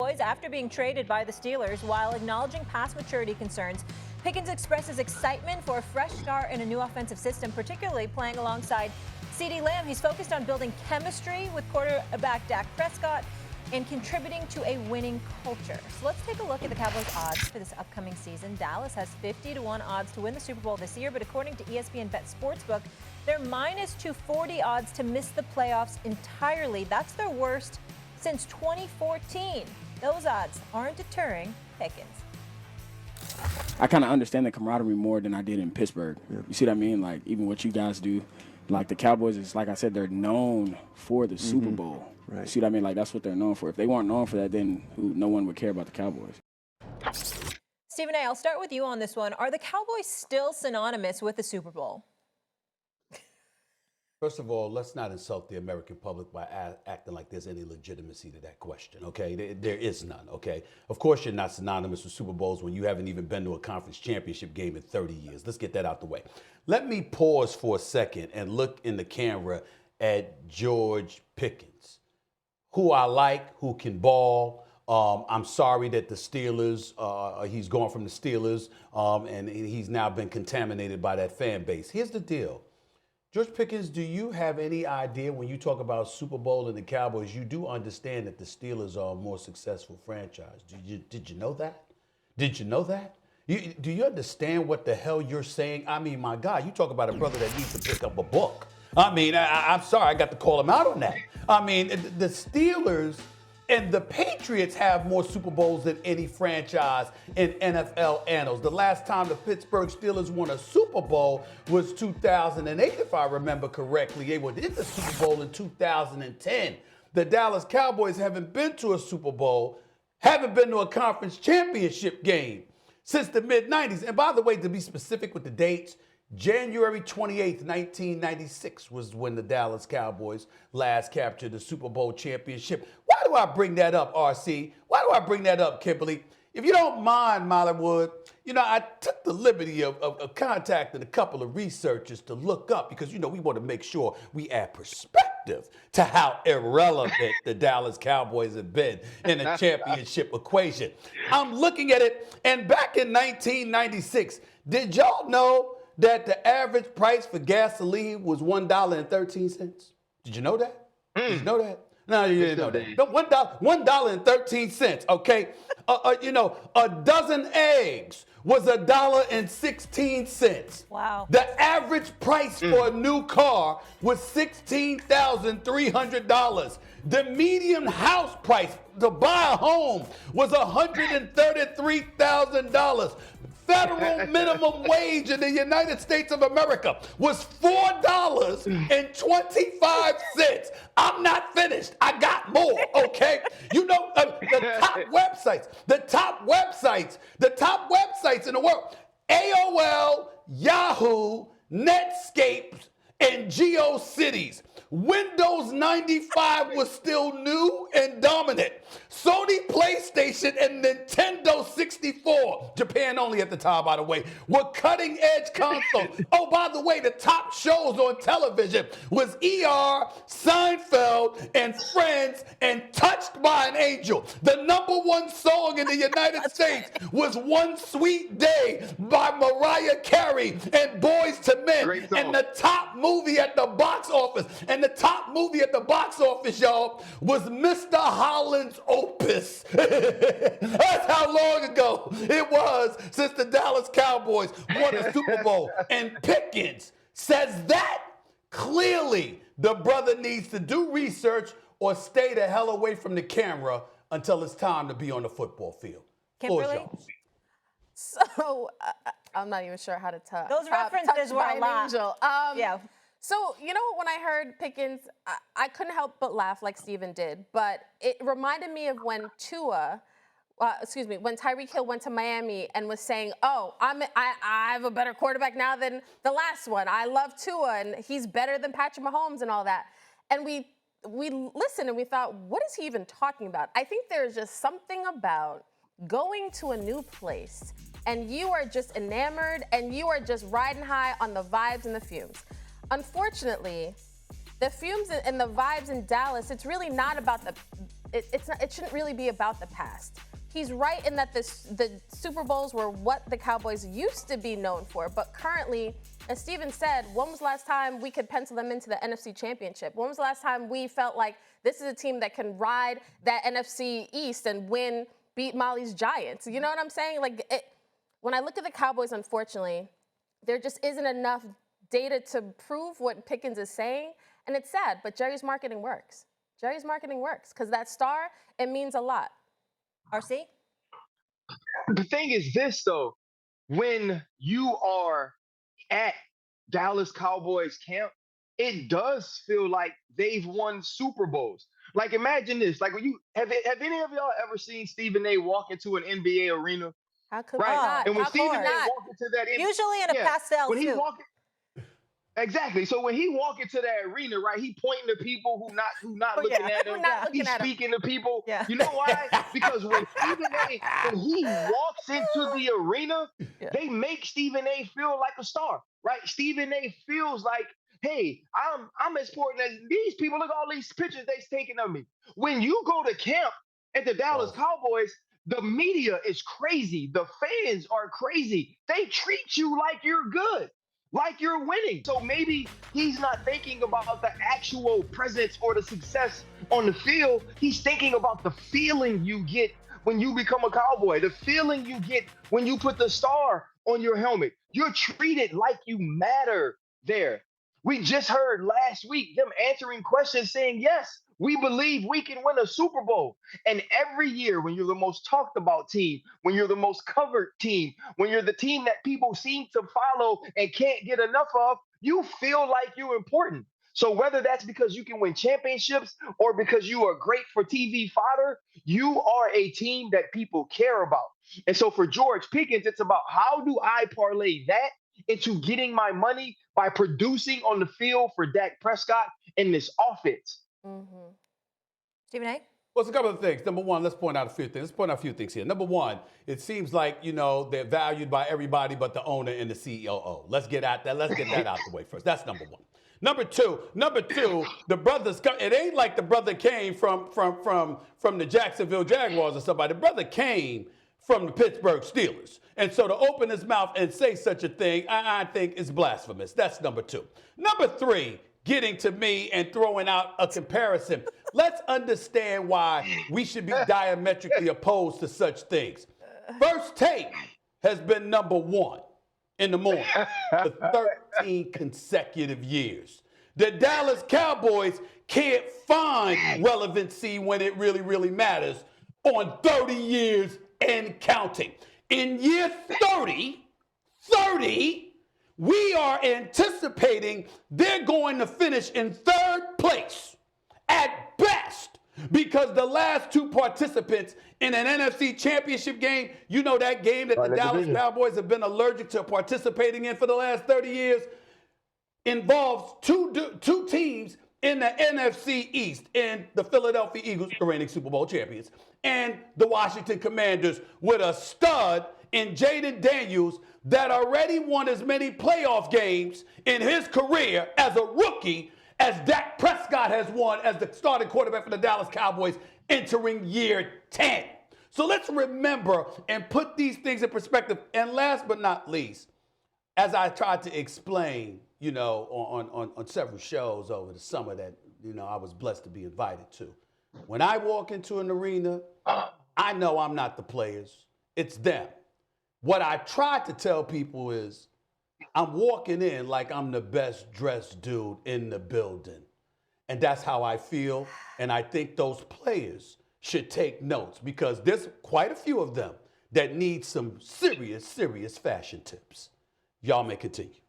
Cowboys after being traded by the Steelers. While acknowledging past maturity concerns, Pickens expresses excitement for a fresh start in a new offensive system, particularly playing alongside CeeDee Lamb. He's focused on building chemistry with quarterback Dak Prescott and contributing to a winning culture. So let's take a look at the Cowboys' odds for this upcoming season. Dallas has 50-1 odds to win the Super Bowl this year, but according to ESPN Bet Sportsbook, they're minus 240 odds to miss the playoffs entirely. That's their worst since 2014. Those odds aren't deterring Pickens. I kind of understand the camaraderie more than I did in Pittsburgh. Yeah. You see what I mean? Like, even what you guys do. Like, the Cowboys is, like I said, they're known for the Super Bowl. Right. You see what I mean? Like, that's what they're known for. If they weren't known for that, then no one would care about the Cowboys. Stephen A., I'll start with you on this one. Are the Cowboys still synonymous with the Super Bowl? First of all, let's not insult the American public by acting like there's any legitimacy to that question, okay? There is none, okay? Of course you're not synonymous with Super Bowls when you haven't even been to a conference championship game in 30 years. Let's get that out the way. Let me pause for a second and look in the camera at George Pickens, who I like, who can ball. I'm sorry that the Steelers, he's gone from the Steelers, and he's now been contaminated by that fan base. Here's the deal. George Pickens, do you have any idea when you talk about Super Bowl and the Cowboys, you do understand that the Steelers are a more successful franchise. Did you know that? Did you know that? Do you understand what the hell you're saying? I mean, my God, you talk about a brother that needs to pick up a book. I mean, I'm sorry, I got to call him out on that. I mean, the Steelers and the Patriots have more Super Bowls than any franchise in NFL annals. The last time the Pittsburgh Steelers won a Super Bowl was 2008, if I remember correctly. They were in the Super Bowl in 2010. The Dallas Cowboys haven't been to a Super Bowl, haven't been to a conference championship game since the mid-90s. And by the way, to be specific with the dates, January 28th, 1996 was when the Dallas Cowboys last captured the Super Bowl championship. Why do I bring that up, RC? Why do I bring that up, Kimberly? If you don't mind, Molly Wood, you know, I took the liberty of contacting a couple of researchers to look up because, you know, we want to make sure we add perspective to how irrelevant the Dallas Cowboys have been in a championship equation. I'm looking at it, and back in 1996, did y'all know that the average price for gasoline was $1.13? Did you know that? Did you know that? No, you didn't know that. No, $1.13, okay? You know, a dozen eggs was $1.16. Wow. The average price for a new car was $16,300. The median house price to buy a home was $133,000. Federal minimum wage in the United States of America was $4.25. I'm not finished. I got more, okay? You know, the top websites in the world, AOL, Yahoo, Netscape, and GeoCities. Windows 95 was still new and dominant. Sony PlayStation and Nintendo 64, Japan only at the time, by the way, were cutting-edge consoles. Oh, by the way, the top shows on television was ER, Seinfeld, and Friends, and Touched by an Angel. The #1 song in the United States was One Sweet Day by Mariah Carey and Boyz II Men. And the top movie at the box office, y'all, was Mr. Holland's Opus. That's how long ago it was since the Dallas Cowboys won a Super Bowl. And Pickens says that clearly the brother needs to do research or stay the hell away from the camera until it's time to be on the football field. Kimberly? So I'm not even sure how to tell. Those references were a lot. Yeah. So, you know, when I heard Pickens, I couldn't help but laugh like Steven did. But it reminded me of when when Tyreek Hill went to Miami and was saying, oh, I have a better quarterback now than the last one. I love Tua, and he's better than Patrick Mahomes and all that. And we listened and we thought, what is he even talking about? I think there's just something about going to a new place and you are just enamored and you are just riding high on the vibes and the fumes. Unfortunately, the fumes and the vibes in Dallas, it's really not about it shouldn't really be about the past. He's right in that the Super Bowls were what the Cowboys used to be known for, but currently, as Steven said, when was the last time we could pencil them into the NFC Championship? When was the last time we felt like this is a team that can ride that NFC East and beat Molly's Giants? You know what I'm saying? When I look at the Cowboys, unfortunately, there just isn't enough data to prove what Pickens is saying, and it's sad, but Jerry's marketing works. Jerry's marketing works because that star, it means a lot. RC? The thing is this, though, when you are at Dallas Cowboys camp, it does feel like they've won Super Bowls. Like, imagine this. Like, when you have any of y'all ever seen Stephen A. walk into an NBA arena? How could right? not? And when How Stephen A. could not? walk into that Usually in a pastel when he suit. walk Exactly. So when he walk into that arena, right, he pointing to people who not looking at him. He's speaking to people. Yeah. You know why? Because when Stephen A. when he walks into the arena, they make Stephen A. feel like a star, right? Stephen A. feels like, hey, I'm as important as these people. Look at all these pictures they're taking of me. When you go to camp at the Dallas Cowboys, the media is crazy. The fans are crazy. They treat you like you're good, like you're winning. So maybe he's not thinking about the actual presence or the success on the field. He's thinking about the feeling you get when you become a Cowboy, the feeling you get when you put the star on your helmet. You're treated like you matter there. We just heard last week them answering questions saying, yes, we believe we can win a Super Bowl. And every year when you're the most talked about team, when you're the most covered team, when you're the team that people seem to follow and can't get enough of, you feel like you're important. So whether that's because you can win championships or because you are great for TV fodder, you are a team that people care about. And so for George Pickens, it's about how do I parlay that into getting my money by producing on the field for Dak Prescott in this offense. Mm-hmm. Stephen A.? Well, it's a couple of things. Number one, let's point out a few things. Let's point out a few things here. Number one, it seems like, they're valued by everybody but the owner and the COO. Let's get at that. Let's get that out the way first. That's number one. Number two, the brothers, it ain't like the brother came from the Jacksonville Jaguars or somebody. The brother came from the Pittsburgh Steelers. And so to open his mouth and say such a thing, I think is blasphemous. That's number two. Number three, getting to me and throwing out a comparison. Let's understand why we should be diametrically opposed to such things. Take has been number one in the morning for 13 consecutive years. The Dallas Cowboys can't find relevancy when it really, really matters on 30 years and counting. In year 30, we are anticipating they're going to finish in third place at best because the last two participants in an NFC championship game, that game that the Dallas Cowboys have been allergic to participating in for the last 30 years, involves two teams in the NFC East, and the Philadelphia Eagles, the reigning Super Bowl champions, and the Washington Commanders with a stud in Jaden Daniels that already won as many playoff games in his career as a rookie as Dak Prescott has won as the starting quarterback for the Dallas Cowboys entering year 10. So let's remember and put these things in perspective. And last but not least, as I tried to explain, on several shows over the summer that, I was blessed to be invited to. When I walk into an arena, I know I'm not the players. It's them. What I try to tell people is I'm walking in like I'm the best dressed dude in the building. And that's how I feel. And I think those players should take notes because there's quite a few of them that need some serious, serious fashion tips. Y'all may continue.